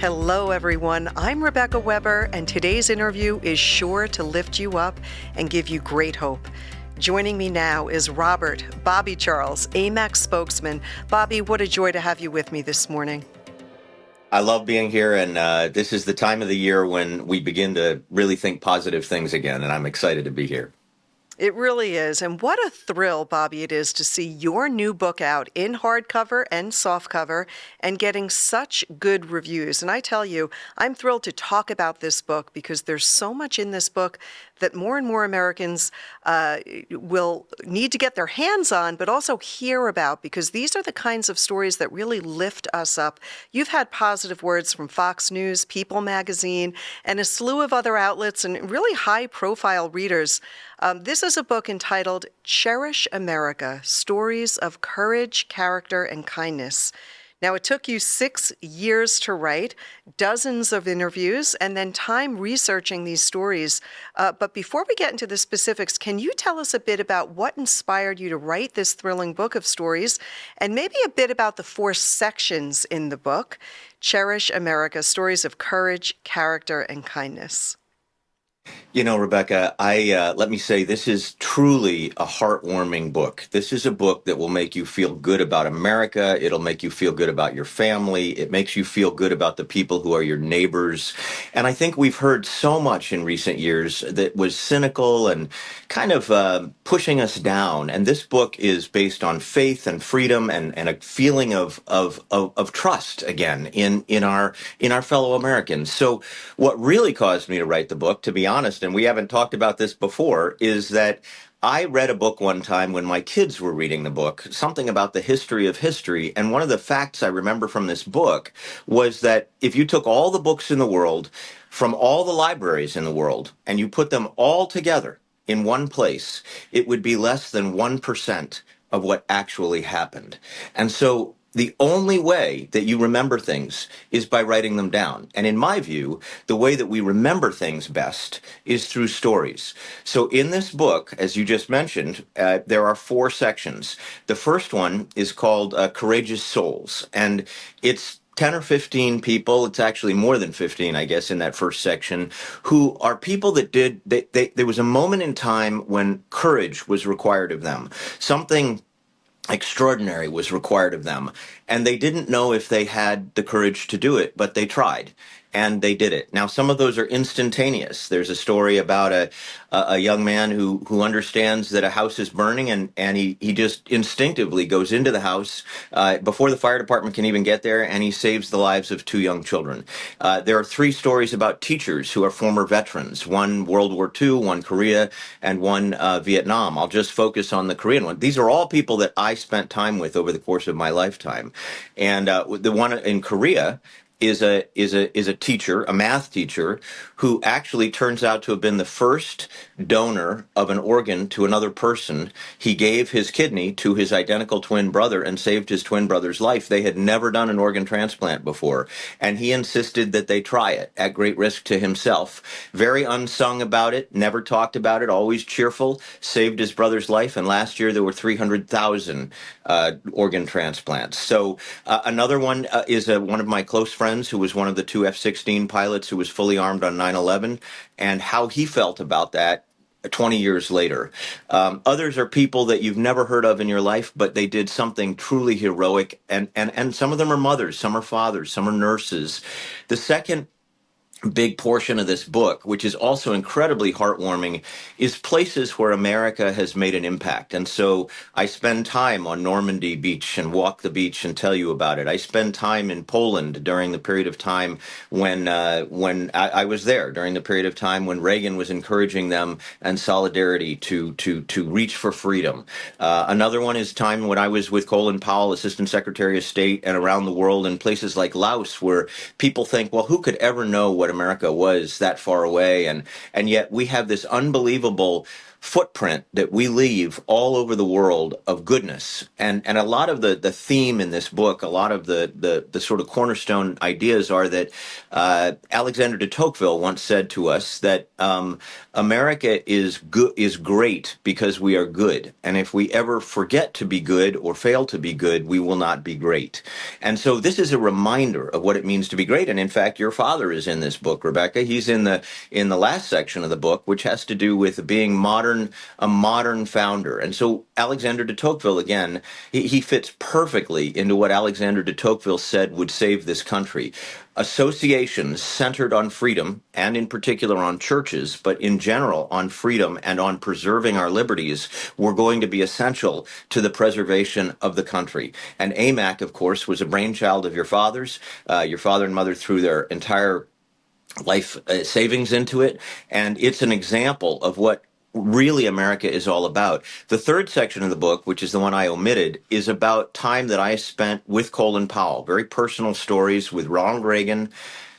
Hello, everyone. I'm Rebecca Weber, and today's interview is sure to lift you up and give you great hope. Joining me now is Robert Bobby Charles, AMAC spokesman. Bobby, what a joy to have you with me this morning. I love being here, and this is the time of the year when we begin to really think positive things again, and I'm excited to be here. It really is. And what a thrill, Bobby, it is to see your new book out in hardcover and softcover and getting such good reviews. And I tell you, I'm thrilled to talk about this book because there's so much in this book that more and more Americans will need to get their hands on, but also hear about, because these are the kinds of stories that really lift us up. You've had positive words from Fox News, People magazine, and a slew of other outlets and really high-profile readers. This is a book entitled Cherish America, Stories of Courage, Character, and Kindness. Now, it took you 6 years to write, dozens of interviews, and then time researching these stories. But before we get into the specifics, can you tell us a bit about what inspired you to write this thrilling book of stories, and maybe a bit about the 4 sections in the book, Cherish America, Stories of Courage, Character, and Kindness? You know, Rebecca, let me say this is truly a heartwarming book. This is a book that will make you feel good about America. It'll make you feel good about your family. It makes you feel good about the people who are your neighbors. And I think we've heard so much in recent years that was cynical and kind of pushing us down. And this book is based on faith and freedom and a feeling of trust again in our fellow Americans. So what really caused me to write the book, to be honest, and we haven't talked about this before, is that I read a book one time when my kids were reading the book, something about the history of history. And one of the facts I remember from this book was that if you took all the books in the world from all the libraries in the world and you put them all together in one place, it would be less than 1% of what actually happened. And so the only way that you remember things is by writing them down. And in my view, the way that we remember things best is through stories. So in this book, as you just mentioned, there are 4 sections. The first one is called Courageous Souls, and it's 10 or 15 people, it's actually more than 15, I guess, in that first section, who are people that there was a moment in time when courage was required of them. Something extraordinary was required of them. And they didn't know if they had the courage to do it, but they tried. And they did it. Now, some of those are instantaneous. There's a story about a young man who understands that a house is burning, and he just instinctively goes into the house before the fire department can even get there, and he saves the lives of 2 young children. There are 3 stories about teachers who are former veterans, one World War II, one Korea, and one Vietnam. I'll just focus on the Korean one. These are all people that I spent time with over the course of my lifetime. And the one in Korea is a teacher, a math teacher, who actually turns out to have been the first donor of an organ to another person. He gave his kidney to his identical twin brother and saved his twin brother's life. They had never done an organ transplant before, and he insisted that they try it at great risk to himself. Very unsung about it, never talked about it, always cheerful, saved his brother's life, and last year there were 300,000 organ transplants. So another one is one of my close friends who was one of the 2 F-16 pilots who was fully armed on 9/11, and how he felt about that 20 years later. Others are people that you've never heard of in your life, but they did something truly heroic, and some of them are mothers, some are fathers, some are nurses. The second big portion of this book, which is also incredibly heartwarming, is places where America has made an impact. And so I spend time on Normandy Beach and walk the beach and tell you about it. I spend time in Poland during the period of time when I was there, during the period of time when Reagan was encouraging them and solidarity to reach for freedom. Another one is time when I was with Colin Powell, Assistant Secretary of State, and around the world in places like Laos, where people think, well, who could ever know what what America was that far away, and yet we have this unbelievable footprint that we leave all over the world of goodness. And a lot of the theme in this book, a lot of the sort of cornerstone ideas are that Alexander de Tocqueville once said to us that America is great because we are good. And if we ever forget to be good or fail to be good, we will not be great. And so this is a reminder of what it means to be great. And in fact, your father is in this book, Rebecca. He's in the last section of the book, which has to do with being a modern founder. And so Alexander de Tocqueville, again, he fits perfectly into what Alexander de Tocqueville said would save this country. Associations centered on freedom, and in particular on churches, but in general on freedom and on preserving our liberties, were going to be essential to the preservation of the country. And AMAC, of course, was a brainchild of your father's. Your father and mother threw their entire life savings into it, and it's an example of what really America is all about. The third section of the book, which is the one I omitted, is about time that I spent with Colin Powell, very personal stories with Ronald Reagan,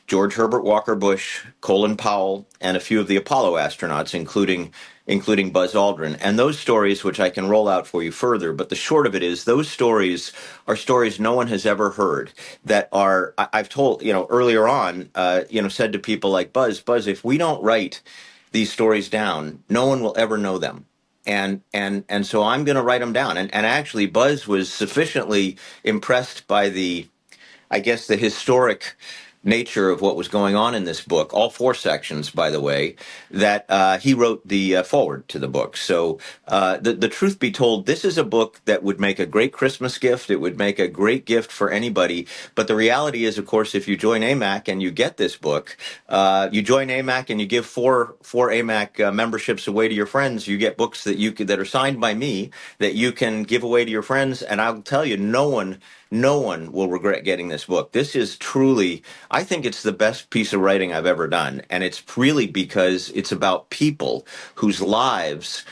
George Herbert Walker Bush, Colin Powell, and a few of the Apollo astronauts, including Buzz Aldrin. And those stories, which I can roll out for you further, but the short of it is those stories are stories no one has ever heard, that are, I've told, earlier on, said to people like Buzz, if we don't write these stories down, no one will ever know them. And so I'm going to write them down. And actually, Buzz was sufficiently impressed by the historic nature of what was going on in this book, all 4 sections, by the way, that he wrote the foreword to the book. So the truth be told, this is a book that would make a great Christmas gift. It would make a great gift for anybody. But the reality is, of course, if you join AMAC and you get this book, you join AMAC and you give four AMAC memberships away to your friends, you get books that are signed by me that you can give away to your friends. And I'll tell you, no one will regret getting this book. This is truly, I think it's the best piece of writing I've ever done. And it's really because it's about people whose lives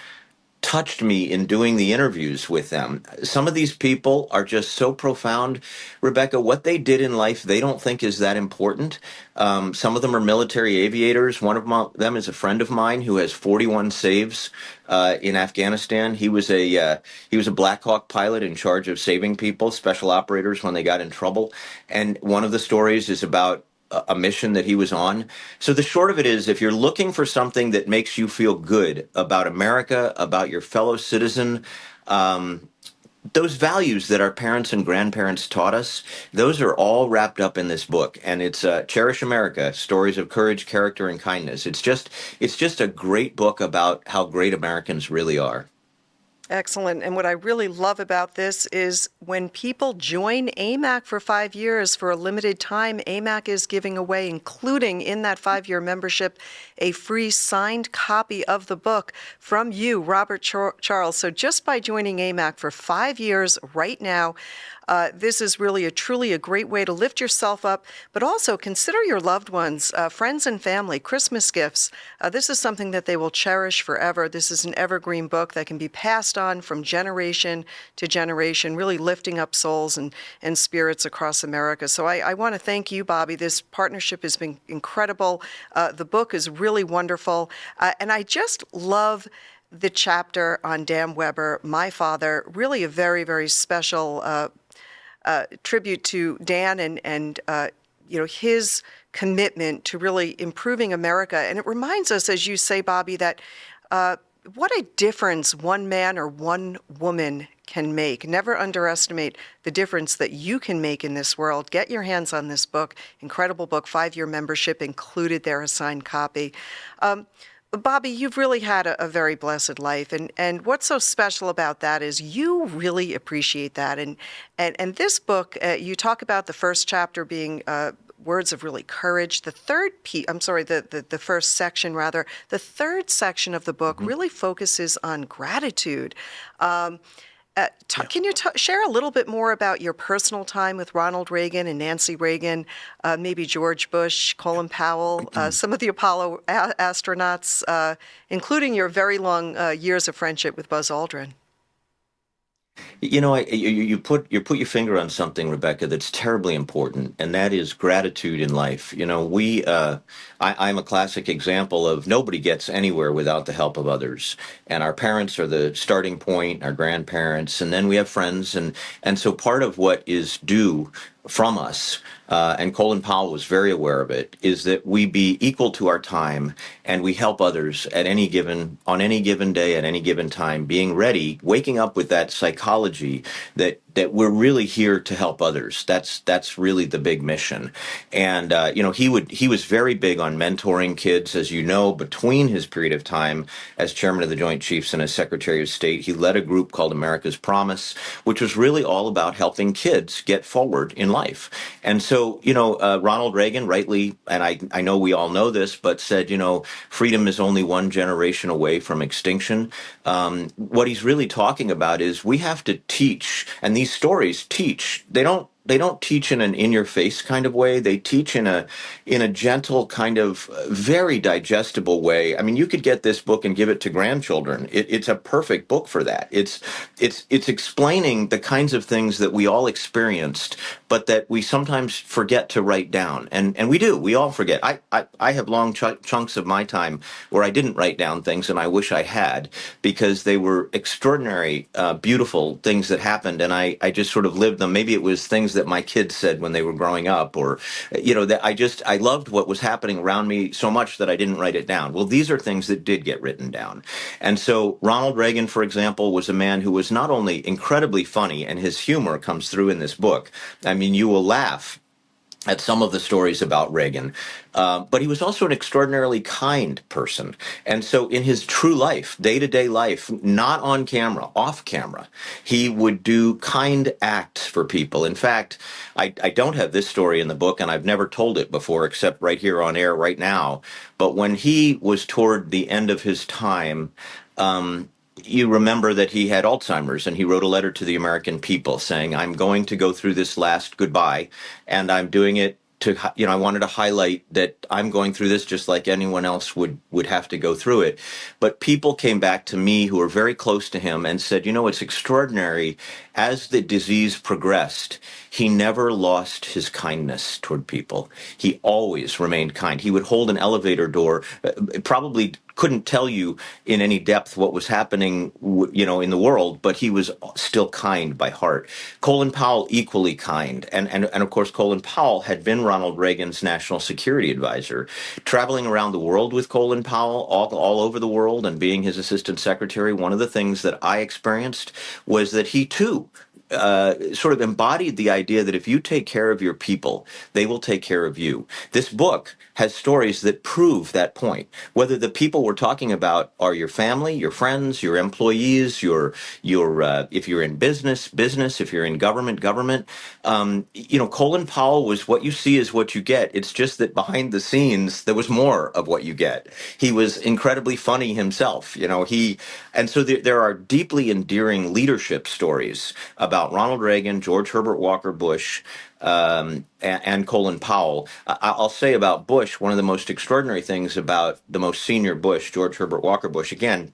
touched me in doing the interviews with them. Some of these people are just so profound, Rebecca. What they did in life, they don't think is that important. Some of them are military aviators. One of them is a friend of mine who has 41 saves in Afghanistan. He was a Black Hawk pilot in charge of saving people, special operators, when they got in trouble. And one of the stories is about a mission that he was on. So the short of it is, if you're looking for something that makes you feel good about America, about your fellow citizen, those values that our parents and grandparents taught us, those are all wrapped up in this book. And it's Cherish America, Stories of Courage, Character, and Kindness. It's just a great book about how great Americans really are. Excellent. And what I really love about this is when people join AMAC for 5 years for a limited time, AMAC is giving away, including in that 5-year membership, a free signed copy of the book from you, Robert Charles. So just by joining AMAC for 5 years right now, this is really truly a great way to lift yourself up, but also consider your loved ones, friends and family, Christmas gifts. This is something that they will cherish forever. This is an evergreen book that can be passed on from generation to generation, really lifting up souls and spirits across America. So I want to thank you, Bobby. This partnership has been incredible. The book is really wonderful. And I just love the chapter on Dan Weber, my father, really a very, very special tribute to Dan and his commitment to really improving America. And it reminds us, as you say, Bobby, that what a difference one man or one woman can make. Never underestimate the difference that you can make in this world. Get your hands on this book, incredible book, 5-year membership included there, a signed copy. Bobby, you've really had a very blessed life, and what's so special about that is you really appreciate that. And this book, you talk about the first chapter being words of really courage. The first section rather. The third section of the book really focuses on gratitude. Can you share a little bit more about your personal time with Ronald Reagan and Nancy Reagan, maybe George Bush, Colin Powell, some of the Apollo astronauts, including your very long years of friendship with Buzz Aldrin? You put your finger on something, Rebecca, that's terribly important, and that is gratitude in life. I'm a classic example of nobody gets anywhere without the help of others, and our parents are the starting point, our grandparents, and then we have friends, and so part of what is due from us, and Colin Powell was very aware of it, is that we be equal to our time and we help others on any given day, at any given time, being ready, waking up with that psychology that we're really here to help others. That's really the big mission. And he was very big on mentoring kids, as you know. Between his period of time as chairman of the Joint Chiefs and as Secretary of State, he led a group called America's Promise, which was really all about helping kids get forward in life. And so, Ronald Reagan rightly, and I know we all know this, but said, freedom is only one generation away from extinction. What he's really talking about is we have to teach, and these stories teach. They don't teach in an in-your-face kind of way. They teach in a gentle kind of very digestible way. I mean, you could get this book and give it to grandchildren. It's a perfect book for that. It's explaining the kinds of things that we all experienced, but that we sometimes forget to write down. And we do. We all forget. I have long chunks of my time where I didn't write down things, and I wish I had, because they were extraordinary, beautiful things that happened, and I just sort of lived them. Maybe it was things that my kids said when they were growing up, or that I loved what was happening around me so much that I didn't write it down. Well, these are things that did get written down. And so Ronald Reagan, for example, was a man who was not only incredibly funny, and his humor comes through in this book. I mean, you will laugh at some of the stories about Reagan, but he was also an extraordinarily kind person. And so in his true life, day-to-day life, not on camera, off camera, he would do kind acts for people. In fact, I don't have this story in the book, and I've never told it before except right here on air right now, but when he was toward the end of his time, you remember that he had Alzheimer's, and he wrote a letter to the American people saying, I'm going to go through this last goodbye, and I'm doing it to, I wanted to highlight that I'm going through this just like anyone else would have to go through it. But people came back to me who were very close to him and said, it's extraordinary. As the disease progressed, he never lost his kindness toward people. He always remained kind. He would hold an elevator door, probably couldn't tell you in any depth what was happening, in the world, but he was still kind by heart. Colin Powell, equally kind. And of course, Colin Powell had been Ronald Reagan's national security advisor. Traveling around the world with Colin Powell, all over the world, and being his assistant secretary, one of the things that I experienced was that he too sort of embodied the idea that if you take care of your people, they will take care of you. This book has stories that prove that point. Whether the people we're talking about are your family, your friends, your employees, your if you're in business, if you're in government. Colin Powell was what you see is what you get. It's just that behind the scenes there was more of what you get. He was incredibly funny himself. And so there are deeply endearing leadership stories about Ronald Reagan, George Herbert Walker Bush, and Colin Powell. I'll say about Bush, one of the most extraordinary things about the most senior Bush, George Herbert Walker Bush, again,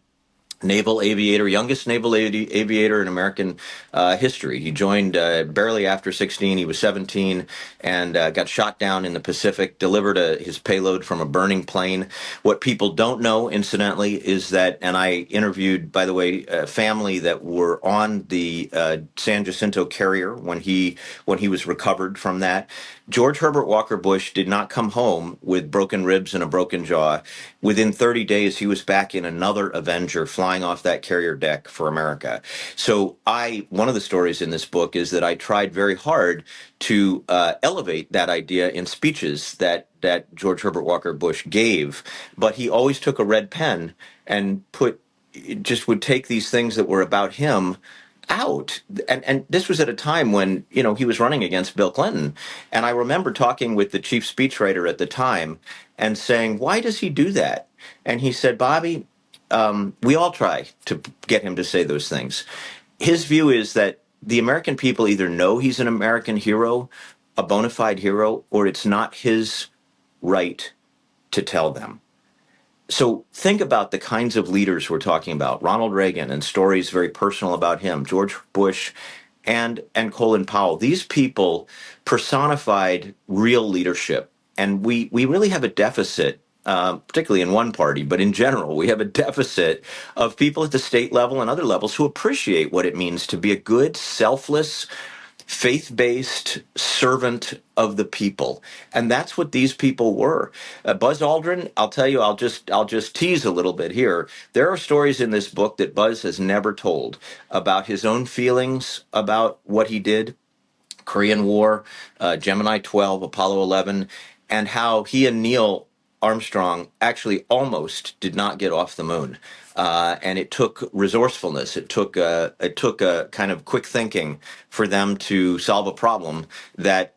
naval aviator, youngest naval aviator in American history. He joined barely after 16. He was 17 and got shot down in the Pacific, delivered his payload from a burning plane. What people don't know, incidentally, is that, and I interviewed, by the way, a family that were on the San Jacinto carrier when he was recovered from that. George Herbert Walker Bush did not come home with broken ribs and a broken jaw. Within 30 days, he was back in another Avenger flying off that carrier deck for America. So one of the stories in this book is that I tried very hard to elevate that idea in speeches that George Herbert Walker Bush gave, but he always took a red pen and would take these things that were about him out. And this was at a time when, he was running against Bill Clinton. And I remember talking with the chief speechwriter at the time and saying, why does he do that? And he said, Bobby, we all try to get him to say those things. His view is that the American people either know he's an American hero, a bona fide hero, or it's not his right to tell them. So think about the kinds of leaders we're talking about. Ronald Reagan and stories very personal about him, George Bush and Colin Powell. These people personified real leadership. And we really have a deficit, particularly in one party, but in general, we have a deficit of people at the state level and other levels who appreciate what it means to be a good, selfless, faith-based servant of the people, and that's what these people were. Buzz Aldrin, I'll tell you, I'll just tease a little bit here. There are stories in this book that Buzz has never told about his own feelings about what he did, Korean War, Gemini 12, Apollo 11, and how he and Neil Armstrong actually almost did not get off the moon. And it took resourcefulness. It took a kind of quick thinking for them to solve a problem that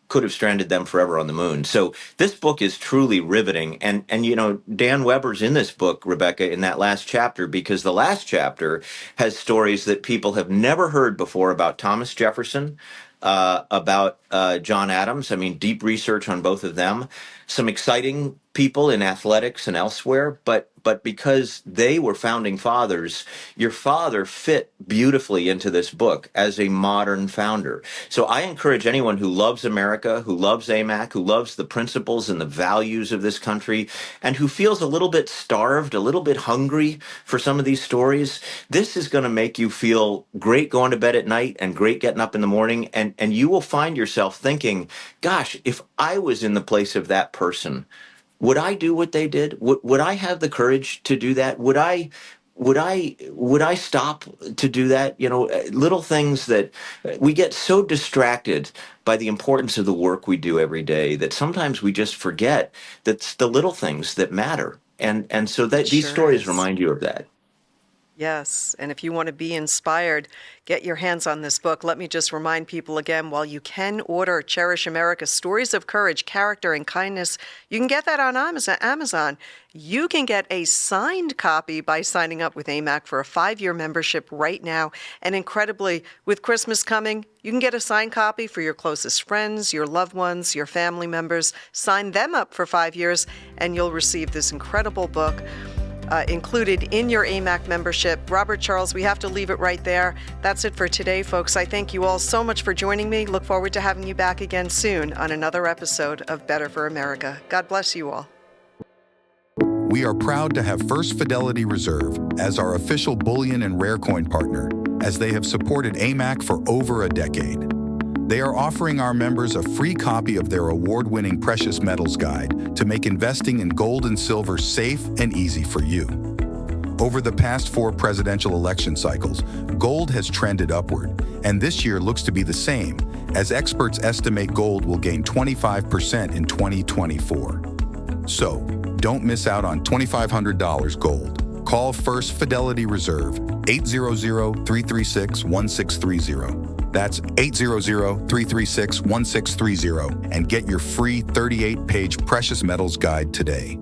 could have stranded them forever on the moon. So this book is truly riveting. And you know, Dan Weber's in this book, Rebecca, in that last chapter, because the last chapter has stories that people have never heard before about Thomas Jefferson, about John Adams. I mean, deep research on both of them. Some exciting people in athletics and elsewhere, but because they were founding fathers, your father fit beautifully into this book as a modern founder. So I encourage anyone who loves America, who loves AMAC, who loves the principles and the values of this country, and who feels a little bit starved, a little bit hungry for some of these stories. This is going to make you feel great going to bed at night and great getting up in the morning. And you will find yourself thinking, gosh, if I was in the place of that person, would I do what they did? Would I have the courage to do that? Would I stop to do that? You know, little things that we get so distracted by the importance of the work we do every day that sometimes we just forget that it's the little things that matter. And so that It these sure stories is. remind you of that. Yes, and if you want to be inspired, get your hands on this book. Let me just remind people again, while you can order Cherish America, Stories of Courage, Character, and Kindness, you can get that on Amazon. You can get a signed copy by signing up with AMAC for a 5-year membership right now. And incredibly, with Christmas coming, you can get a signed copy for your closest friends, your loved ones, your family members. Sign them up for 5 years, and you'll receive this incredible book. Included in your AMAC membership. Robert Charles, we have to leave it right there. That's it for today, folks. I thank you all so much for joining me. Look forward to having you back again soon on another episode of Better for America. God bless you all. We are proud to have First Fidelity Reserve as our official bullion and rare coin partner, as they have supported AMAC for over a decade. They are offering our members a free copy of their award-winning Precious Metals Guide to make investing in gold and silver safe and easy for you. Over the past 4 presidential election cycles, gold has trended upward, and this year looks to be the same, as experts estimate gold will gain 25% in 2024. So, don't miss out on $2,500 gold. Call First Fidelity Reserve, 800-336-1630. That's 800-336-1630, and get your free 38-page Precious Metals Guide today.